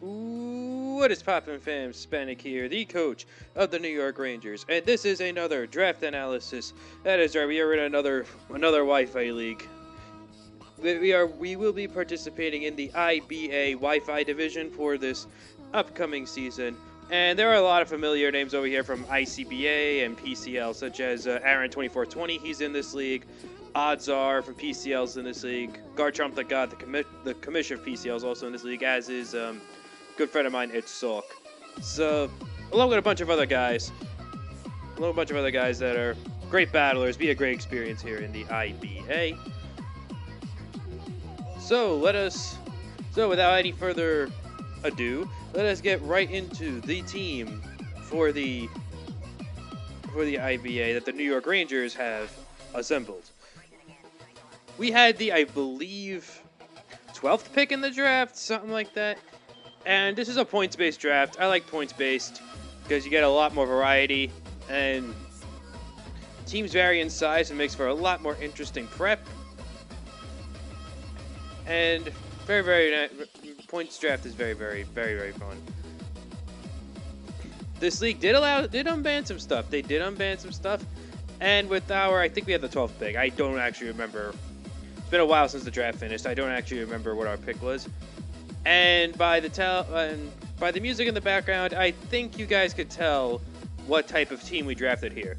What is poppin', fam? Spanik here, the coach of the New York Rangers, and this is another draft analysis. That is right, we are in another Wi-Fi league. We will be participating in the IBA Wi-Fi division for this upcoming season, and there are a lot of familiar names over here from ICBA and PCL, such as Aaron2420. He's in this league. Odds are from PCL's in this league. Garchomp the God, the commissioner of PCL, is also in this league, as is good friend of mine, it's Salk. So, along with a bunch of other guys, that are great battlers, be a great experience here in the IBA. So without any further ado, let us get right into the team for the IBA that the New York Rangers have assembled. We had the, I believe, 12th pick in the draft, something like that. And this is a points-based draft. I like points-based because you get a lot more variety, and teams vary in size and makes for a lot more interesting prep. And points draft is very fun. This league did unban some stuff. They did unban some stuff, and with I think we had the 12th pick. I don't actually remember. It's been a while since the draft finished. I don't actually remember what our pick was. And by the music in the background, I think you guys could tell what type of team we drafted here.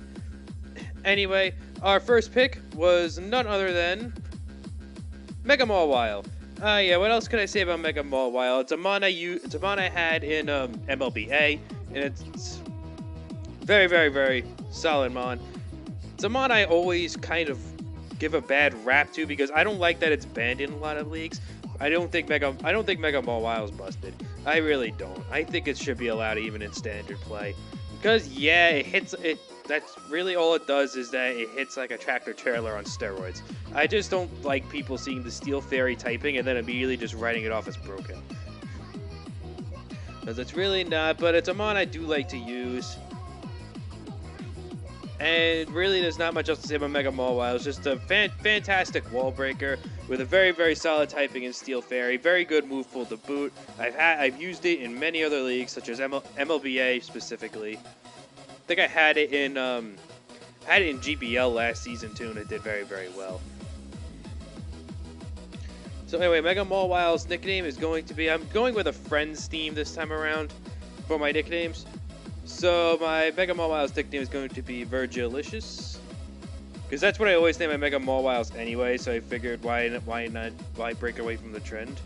Anyway, our first pick was none other than Mega Mawile. Yeah, what else can I say about Mega Mawile? It's a mon I had in MLBA, and it's very solid mon. It's a mon I always kind of give a bad rap to because I don't like that it's banned in a lot of leagues. I don't think Mega Mawile is busted. I really don't. I think it should be allowed even in standard play. Because yeah, it hits it. That's really all it does, is that it hits like a tractor trailer on steroids. I just don't like people seeing the Steel Fairy typing and then immediately just writing it off as broken. Because it's really not, but it's a mon I do like to use. And really, there's not much else to say about Mega Mawile. It's just a fantastic wall breaker with a very solid typing in Steel Fairy. Very good move pool to boot. I've used it in many other leagues, such as MLBA specifically. I think I had it in GBL last season too, and it did very well. So anyway, Mega Mawile's nickname is going to be, I'm going with a Friends theme this time around for my nicknames. So my Mega Mawile's nickname is going to be Virgilicious, because that's what I always name my Mega Mawiles anyway. So I figured why break away from the trend.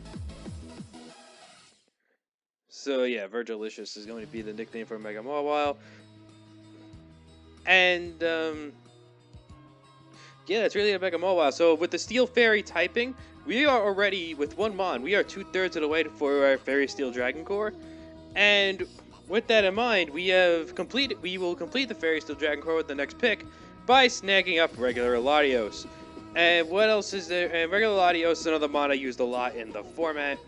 So yeah, Virgilicious is going to be the nickname for Mega Mawile. And yeah, that's really a Mega Mawile. So with the Steel Fairy typing, we are already with one mon. We are 2/3 of the way for our Fairy Steel Dragon Core, and with that in mind, we will complete the Fairy Steel Dragon Core with the next pick by snagging up regular Latios. And what else is there? And regular Latios is another mon I used a lot in the format.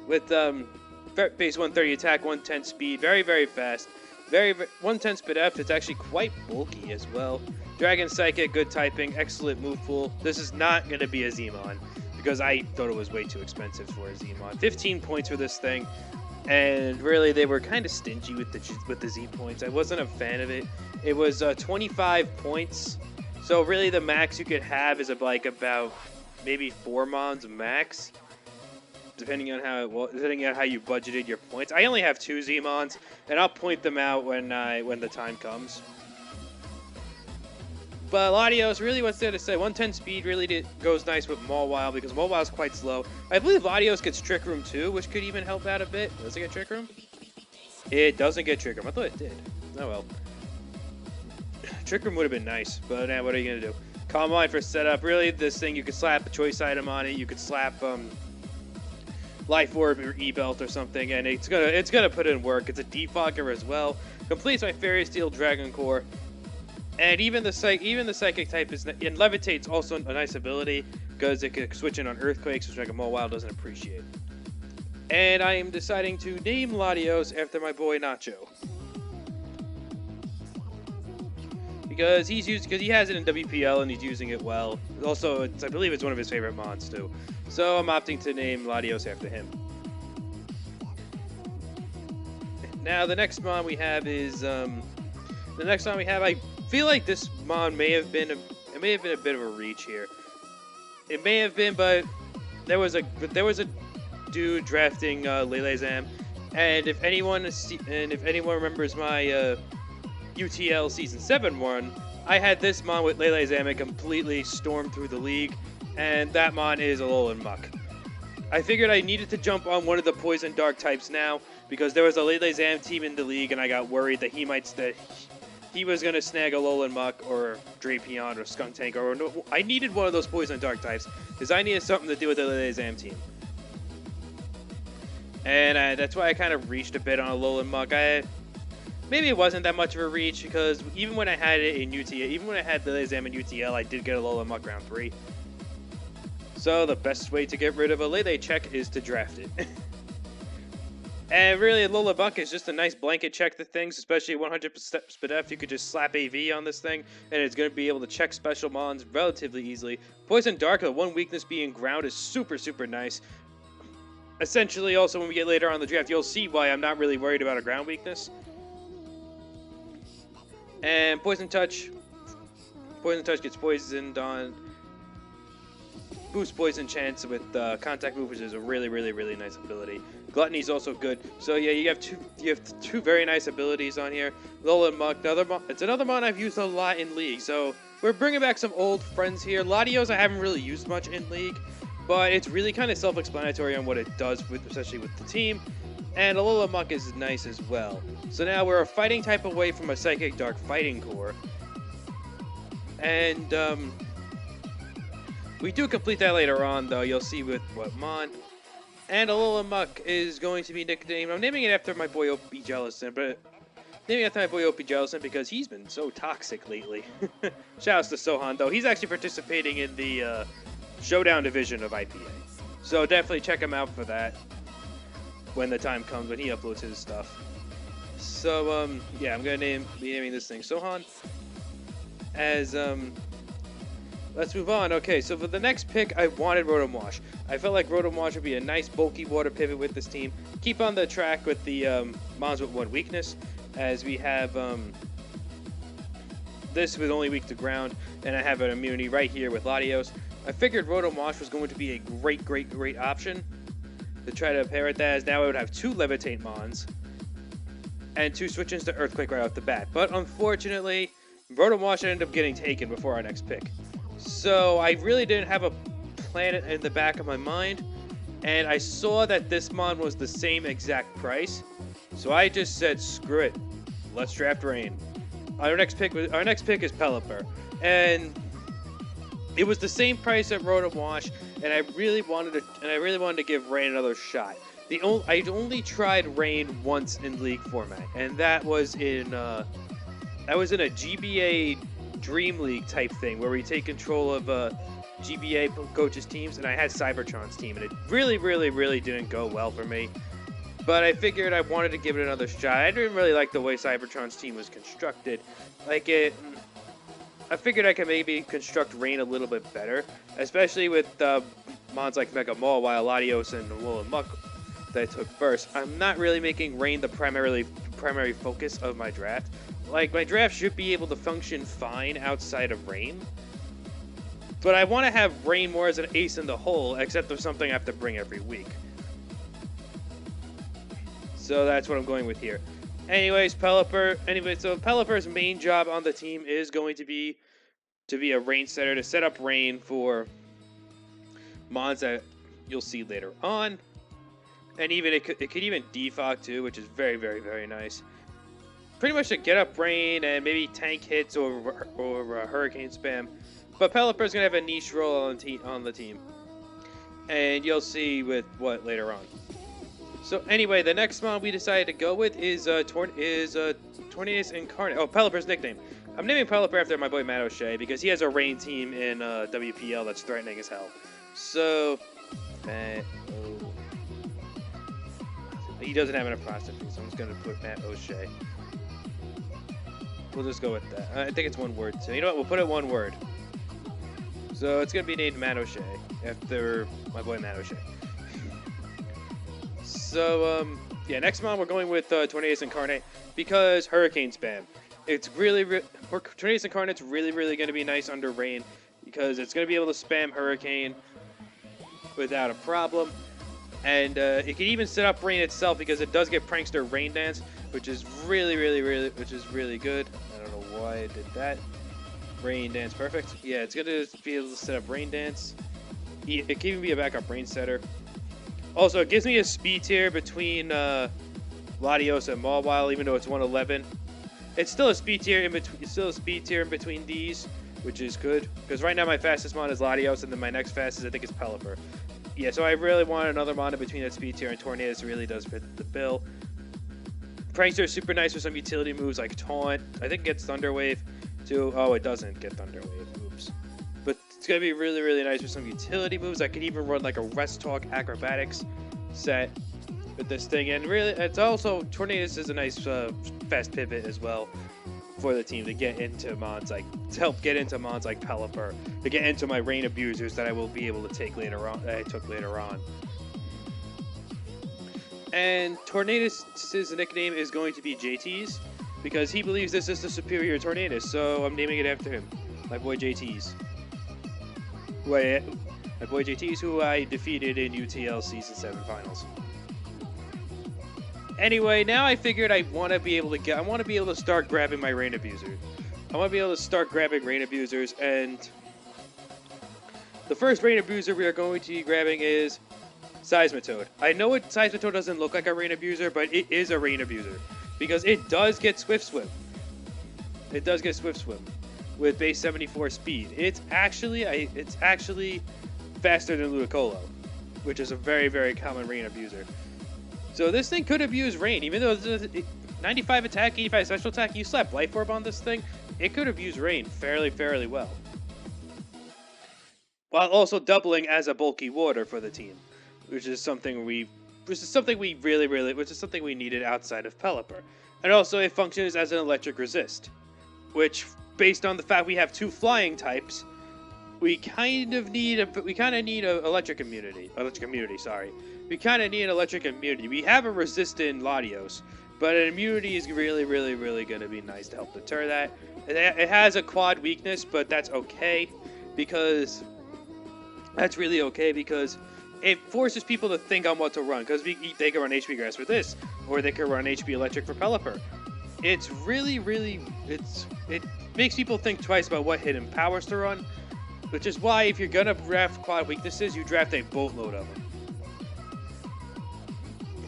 With base 130 attack, 110 speed, very fast. 110 speed F, it's actually quite bulky as well. Dragon Psychic, good typing, excellent move pool. This is not going to be a Z-mon, because I thought it was way too expensive for a Z-mon. 15 points for this thing. And really, they were kind of stingy with the Z points. I wasn't a fan of it. It was 25 points. So really, the max you could have is like about maybe 4 mons max, depending on how you budgeted your points. I only have 2 Z mons, and I'll point them out when the time comes. But Latios, really, what's there to say? 110 speed really goes nice with Mawile, because Mawile is quite slow. I believe Latios gets Trick Room too, which could even help out a bit. Does it get Trick Room? It doesn't get Trick Room. I thought it did. Oh well. Trick Room would have been nice, but what are you going to do? Calm Mind for setup. Really, this thing, you could slap a choice item on it. You could slap Life Orb or E-Belt or something, and it's gonna put in work. It's a defogger as well. Completes my Fairy Steel Dragon Core. And even the Psychic type and Levitate's also a nice ability, because it can switch in on Earthquakes, which Mega Mawile doesn't appreciate. And I am deciding to name Latios after my boy Nacho. because he has it in WPL and he's using it well. Also, I believe it's one of his favorite mons too. So I'm opting to name Latios after him. Now the next mon we have is I feel like this mon may have been a bit of a reach here. It may have been, but there was a dude drafting Lele Zam, and if anyone remembers my UTL Season 7 one, I had this mon with Lele Zam and completely stormed through the league, and that mon is Alolan Muck. I figured I needed to jump on one of the Poison Dark types now because there was a Lele Zam team in the league, and I got worried that he was going to snag Alolan Muck or Drapion or Skuntank, or no, I needed one of those Poison Dark types because I needed something to do with the Lele Zam team. And that's why I kind of reached a bit on Alolan Muck. Maybe it wasn't that much of a reach because even when I had it in UTL, even when I had Lele Zam in UTL, I did get Alolan Muck round 3. So the best way to get rid of a Lele check is to draft it. And really, Alolan Muck is just a nice blanket check to things, especially 100% SPDF. You could just slap AV on this thing, and it's going to be able to check special mons relatively easily. Poison Dark, the one weakness being ground, is super, super nice. Essentially, also, when we get later on in the draft, you'll see why I'm not really worried about a ground weakness. And Poison Touch gets poisoned on... Boost poison chance with contact move, which is a really, really, really nice ability. Gluttony is also good. So yeah, you have two very nice abilities on here. Alolan Muck, it's another mon I've used a lot in League. So we're bringing back some old friends here. Latios I haven't really used much in League, but it's really kind of self-explanatory on what it does, especially with the team. And Alolan Muck is nice as well. So now we're a fighting type away from a Psychic Dark Fighting Core. And we do complete that later on, though. You'll see with what mon. And Alolan Muck is going to be nicknamed. I'm naming it after my boy Opie Jellison, but naming it after my boy Opie Jellison because he's been so toxic lately. Shoutouts to Sohan, though. He's actually participating in the Showdown division of IBA. So definitely check him out for that when the time comes, when he uploads his stuff. So, yeah, I'm going to be naming this thing Sohan as, let's move on. Okay, so for the next pick, I wanted Rotom Wash. I felt like Rotom Wash would be a nice bulky water pivot with this team. Keep on the track with the mons with one weakness, as we have this with only weak to ground, and I have an immunity right here with Latios. I figured Rotom Wash was going to be a great, great, great option to try to pair with that, as now I would have 2 Levitate mons and 2 switch-ins to Earthquake right off the bat. But unfortunately, Rotom Wash ended up getting taken before our next pick. So I really didn't have a plan in the back of my mind, and I saw that this mon was the same exact price, so I just said, "Screw it, let's draft Rain." Our next pick is Pelipper, and it was the same price at Rotom Wash, and I really wanted to give Rain another shot. I'd only tried Rain once in League format, and that was in a GBA Dream League type thing where we take control of GBA coaches' teams, and I had Cybertron's team, and it really, really, really didn't go well for me. But I figured I wanted to give it another shot. I didn't really like the way Cybertron's team was constructed. I figured I could maybe construct Rain a little bit better, especially with mons like Mega Maul, while Latios and Alolan Muck that I took first. I'm not really making Rain the primary focus of my draft. Like, my draft should be able to function fine outside of Rain, but I want to have Rain more as an ace in the hole, except for something I have to bring every week. So that's what I'm going with here. Anyways, Pelipper. So Pelipper's main job on the team is going to be a Rain setter, to set up Rain for mons that you'll see later on. And even it could even defog too, which is very, very, very nice. Pretty much to get up Rain and maybe tank hits or Hurricane spam. But Pelipper's going to have a niche role on the team. And you'll see with what later on. So anyway, the next mon we decided to go with is Tornadus Incarnate. Oh, Pelipper's nickname. I'm naming Pelipper after my boy Matt O'Shea because he has a Rain team in WPL that's threatening as hell. So, he doesn't have enough processing, so I'm just going to put Matt O'Shea. We'll just go with that. I think it's one word. So you know what? We'll put it one word. So it's going to be named Matt O'Shea after my boy Matt O'Shea. so yeah, next mon we're going with Tornadus Incarnate because Hurricane spam. It's Tornadus Incarnate's really going to be nice under rain because it's going to be able to spam Hurricane without a problem. And it can even set up rain itself because it does get Prankster Rain Dance, which is really good. I don't know why it did that. Rain Dance, perfect. Yeah, it's going to be able to set up Rain Dance. It can even be a backup rain setter. Also, it gives me a speed tier between Latios and Mawile, even though it's 111. It's still a speed tier in between. It's still a speed tier in between these, which is good because right now my fastest mon is Latios, and then my next fastest I think is Pelipper. Yeah, so I really want another mon in between that speed tier, and Tornadus really does fit the bill. Prankster is super nice for some utility moves like Taunt. I think it gets Thunder Wave too. Oh, it doesn't get Thunder Wave. Oops. But it's gonna be really nice for some utility moves. I could even run like a Rest Talk Acrobatics set with this thing, and really, it's also Tornadus is a nice fast pivot as well for the team to get into mons to help get into mons like Pelipper, to get into my Rain Abusers that I will be able to take later on. That I took later on. And Tornadus' nickname is going to be JT's because he believes this is the superior Tornadus, so I'm naming it after him. My boy JT's. My boy JT's, who I defeated in UTL Season 7 Finals. Anyway, now I figured I want to be able to start grabbing my Rain Abuser. I want to be able to start grabbing Rain Abusers, and the first Rain Abuser we are going to be grabbing is Seismitoad. I know Seismitoad doesn't look like a Rain Abuser, but it is a Rain Abuser because it does get Swift Swim. It does get Swift Swim with base 74 speed. It's actually faster than Ludicolo, which is a very common Rain Abuser. So this thing could abuse Rain, even though it's 95 attack, 85 special attack. You slap Life Orb on this thing, it could abuse Rain fairly well, while also doubling as a bulky water for the team, which is something we needed outside of Pelipper. And also it functions as an electric resist, which, based on the fact we have two flying types, we kind of need a electric immunity. We kind of need an electric immunity. We have a resist in Latios, but an immunity is really going to be nice to help deter that. It has a quad weakness, but that's okay because it forces people to think on what to run, because they can run HP Grass for this, or they can run HP Electric for Pelipper. It's it makes people think twice about what hidden powers to run, which is why if you're gonna draft quad weaknesses, you draft a boatload of them.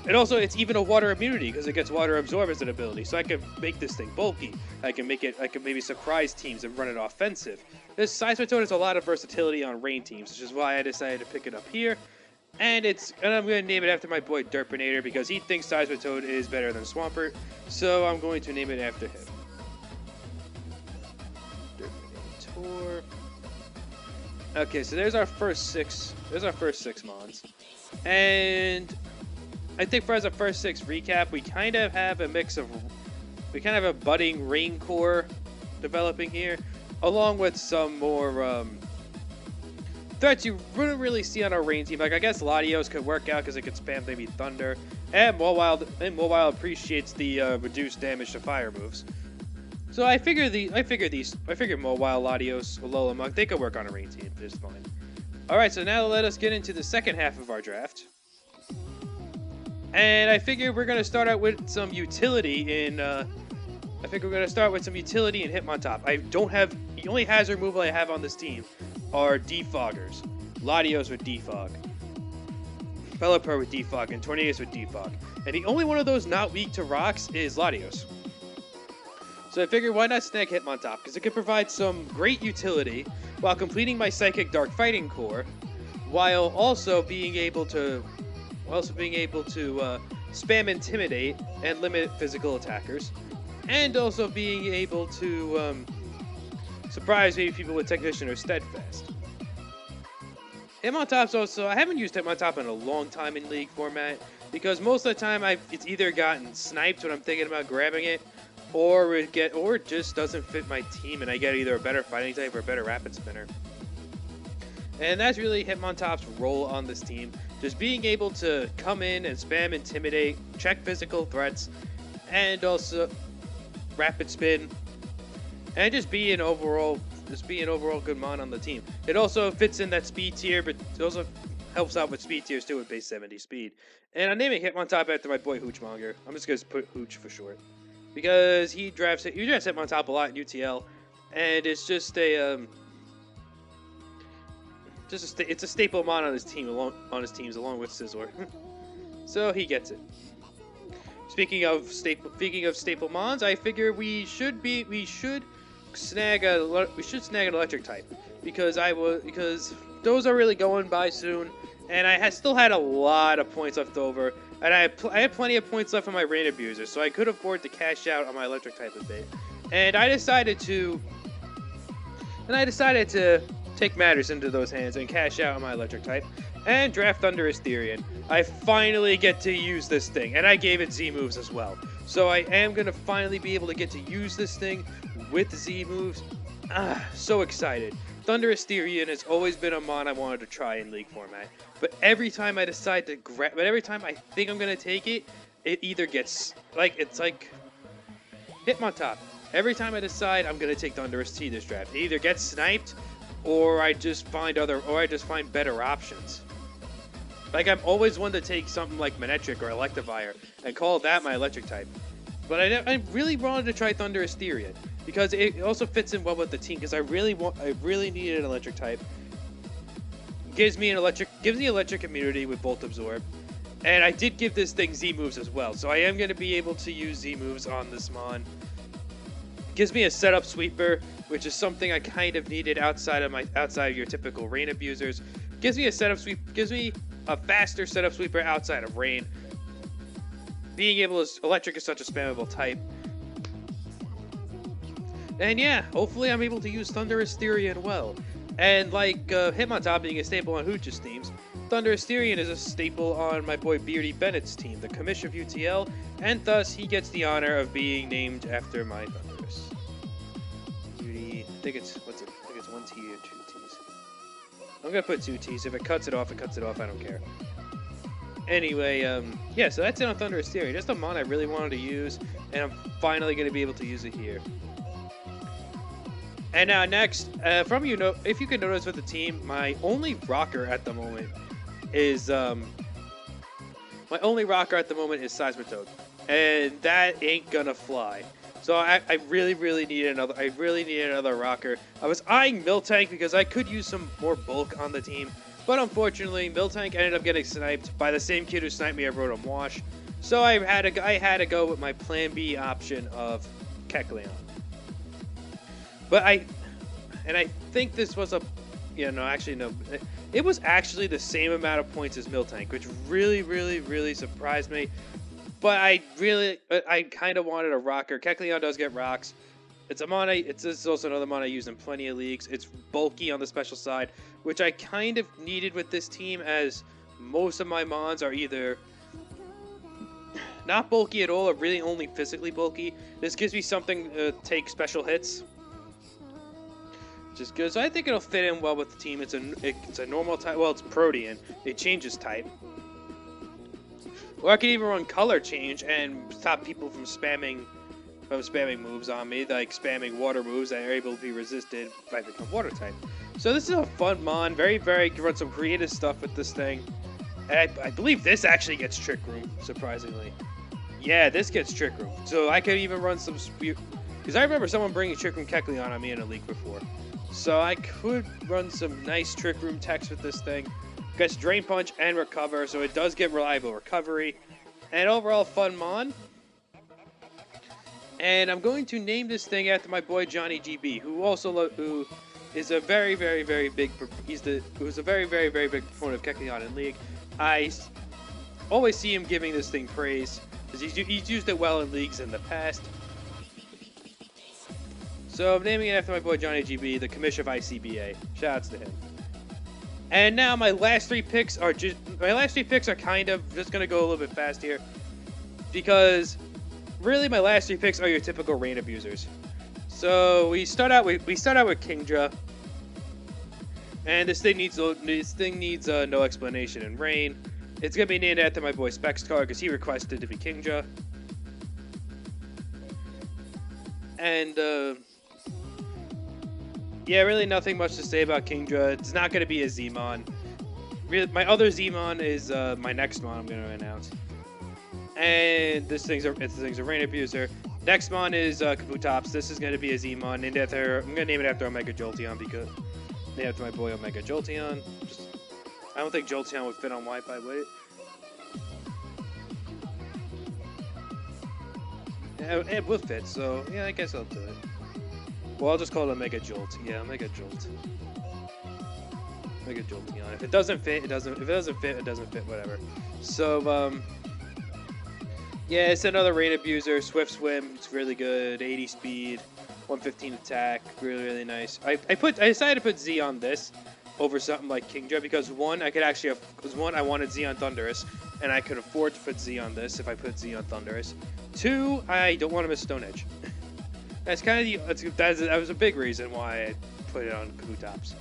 And also, it's even a water immunity because it gets Water Absorb as an ability. So I can make this thing bulky. I can maybe surprise teams and run it offensive. This Seismitoad has a lot of versatility on rain teams, which is why I decided to pick it up here. And I'm going to name it after my boy Derpinator because he thinks Seismitoad is better than Swampert. So I'm going to name it after him. Derpinator. Okay, so there's our first six. Mons. And I think for as a first six recap, we kind of have a budding Rain Core developing here, along with some more threats you wouldn't really see on our Rain team. Like, I guess Latios could work out because it could spam maybe Thunder, and Mawile appreciates the reduced damage to fire moves. So I figure Mawile, Latios, Alola, they could work on a Rain team just fine. All right, so now let us get into the second half of our draft. And I figure we're going to start out with some utility in Hitmontop. The only hazard removal I have on this team are Defoggers. Latios with Defog, Pelipper with Defog, and Tornadus with Defog. And the only one of those not weak to rocks is Latios. So I figured why not snag Hitmontop, because it could provide some great utility while completing my Psychic Dark Fighting Core, while also being able to spam Intimidate and limit physical attackers, and also being able to surprise maybe people with Technician or Steadfast. Hitmontop's also, I haven't used Hitmontop in a long time in League format, because most of the time it's either gotten sniped when I'm thinking about grabbing it, or it just doesn't fit my team and I get either a better fighting type or a better rapid spinner. And that's really Hitmontop's role on this team. Just being able to come in and spam Intimidate, check physical threats, and also rapid spin, and just be an overall good mon on the team. It also fits in that speed tier, but it also helps out with speed tiers too with base 70 speed. And I'm naming Hitmontop after my boy Hoochmonger. I'm just gonna put Hooch for short because he drafts Hitmontop a lot in UTL, and it's just it's a staple mon on his teams along with Scizor. So he gets it. Speaking of staple mons, I figure we should snag an electric type because those are really going by soon, and I still had a lot of points left over, and I had plenty of points left on my Rain Abuser, so I could afford to cash out on my electric type a bit. And I decided to take matters into those hands and cash out on my electric type and draft Thunderous Therian. I finally get to use this thing, and I gave it Z moves as well. So I am going to finally be able to get to use this thing with Z moves. So excited. Thunderous Therian has always been a mon I wanted to try in League format. But every time I decide to every time I think I'm going to take it, it either gets, it's like Hitmontop. Every time I decide I'm going to take Thunderous T this draft, it either gets sniped, or I just find better options. Like, I'm always one to take something like Manectric or Electivire and call that my electric type. But I really wanted to try Thunderous Therian because it also fits in well with the team because I really needed an electric type. Gives me electric immunity with Bolt Absorb. And I did give this thing Z moves as well, so I am going to be able to use Z moves on this mon. Gives me a setup sweeper, which is something I kind of needed outside of your typical Rain abusers. Gives me a faster setup sweeper outside of Rain. Being able to electric is such a spammable type. And yeah, hopefully I'm able to use Thunderous Therian well. And like Hitmontop being a staple on Hooch's teams, Thunderous Therian is a staple on my boy Beardy Bennett's team, the Commish of UTL, and thus he gets the honor of being named after my Thunderous. Beardy, I think it's 1 T or 2 T's. I'm gonna put 2 T's. If it cuts it off, it cuts it off. I don't care. Anyway, yeah, so that's it on Thunderous Therian. Just a mon I really wanted to use, and I'm finally gonna be able to use it here. And now next, if you can notice with the team, my only rocker at the moment is Seismitoad, and that ain't gonna fly. So I really need another rocker. I was eyeing Miltank because I could use some more bulk on the team, but unfortunately Miltank ended up getting sniped by the same kid who sniped me at Rotom Wash. So I had to go with my plan B option of Kecleon. But I think this was it was actually the same amount of points as Miltank, which really surprised me. But I kind of wanted a rocker. Kecleon does get rocks. It's also another mon I use in plenty of leagues. It's bulky on the special side, which I kind of needed with this team, as most of my mons are either not bulky at all or really only physically bulky. This gives me something to take special hits, which is good. So I think it'll fit in well with the team. It's a normal type. Well, it's Protean. It changes type. Or I could even run color change and stop people from spamming moves on me, like spamming water moves that are able to be resisted by the water type. So this is a fun mon. Very can run some creative stuff with this thing. And I believe this actually gets Trick Room, surprisingly. Yeah, this gets Trick Room. So I could even run some because I remember someone bringing Trick Room Kecleon on me in a league before. So I could run some nice Trick Room techs with this thing. Gets Drain Punch and Recover, so it does get reliable recovery. And overall fun mon. And I'm going to name this thing after my boy Johnny GB, who is a very big proponent of Kecleon in League. I always see him giving this thing praise because he's used it well in leagues in the past. So I'm naming it after my boy Johnny GB, the Commish of ICBA. Shoutouts to him. And now my last three picks are kind of just gonna go a little bit fast here, because really my last three picks are your typical Rain abusers. So we start out with Kingdra, and this thing needs no explanation in Rain. It's gonna be named after my boy Specs card because he requested to be Kingdra. And yeah, really nothing much to say about Kingdra. It's not gonna be a Zmon. Really, my other Zmon is my next Mon I'm gonna announce. And this thing's a Rain Abuser. Next Mon is Kabutops. This is gonna be a Zmon named after. I'm gonna name it after Omega Jolteon because named after my boy Omega Jolteon. I don't think Jolteon would fit on Wi-Fi, would it? It will fit, so yeah, I guess I'll do it. Well, I'll just call it Omega Jolt. Yeah, Omega Jolt. Omega Jolteon. If it doesn't fit, it doesn't. If it doesn't fit, it doesn't fit. Whatever. So yeah, it's another Rain Abuser. Swift Swim. It's really good. 80 speed, 115 attack. Really nice. I decided to put Z on this over something like Kingdra because one, I wanted Z on Thundurus, and I could afford to put Z on this if I put Z on Thundurus. Two, I don't want to miss Stone Edge. That's kind of that was a big reason why I put it on Kabutops.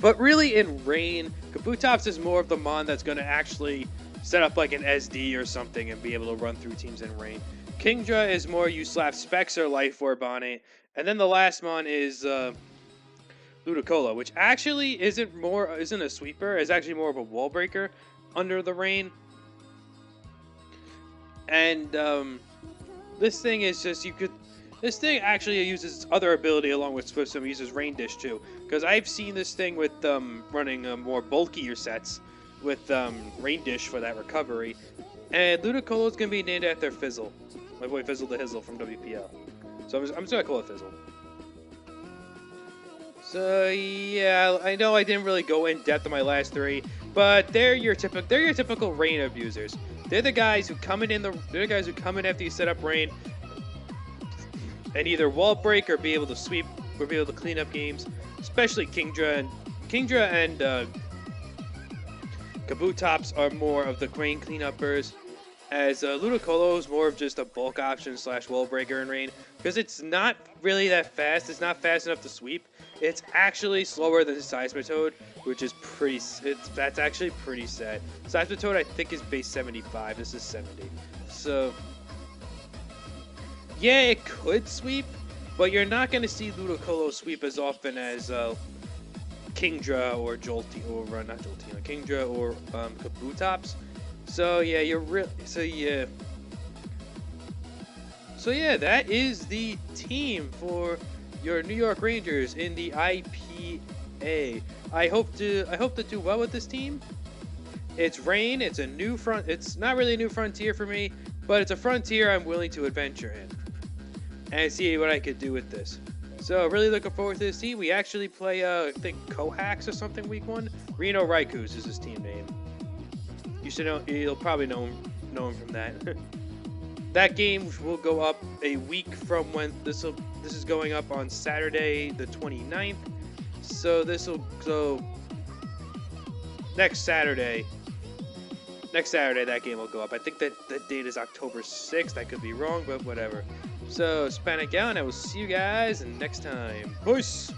But really, in Rain, Kabutops is more of the Mon that's going to actually set up like an SD or something and be able to run through teams in Rain. Kingdra is more you slap Specs or Life Orb on it, and then the last Mon is Ludicolo, which actually isn't a sweeper. It's actually more of a wall breaker under the Rain. And this thing is just this thing actually uses its other ability along with Swift Swim. It uses Rain Dish too, because I've seen this thing with running more bulkier sets with Rain Dish for that recovery. And Ludicolo is gonna be named after Fizzle, my boy Fizzle the Hizzle from WPL. So I'm just gonna call it Fizzle. So yeah, I know I didn't really go in depth on my last three, but they're your typical Rain abusers. They're the guys who come in after you set up Rain and either wall break or be able to sweep or be able to clean up games. Especially Kingdra and Kabutops are more of the Rain cleanuppers, as Ludicolo is more of just a bulk option / wall breaker in Rain because it's not really that fast. It's not fast enough to sweep. It's actually slower than Seismitoad, which is that's actually pretty sad. Seismitoad, I think, is base 75. This is 70. So, yeah, it could sweep, but you're not going to see Ludicolo sweep as often as Kingdra or Kingdra or Kabutops. So yeah, So yeah, that is the team for your New York Rangers in the IPA. I hope to do well with this team. It's Rain. It's a new It's not really a new frontier for me, but it's a frontier I'm willing to adventure in and see what I could do with this. So really looking forward to this team. We actually play I think Kohax or something week 1. Reno Raikus is his team name. You should know. You'll probably know him from that. That game will go up a week from when this is going up on Saturday the 29th. So next Saturday that game will go up. I think that the date is October 6th. I could be wrong, but whatever. So Spanic out, and I will see you guys next time. Peace.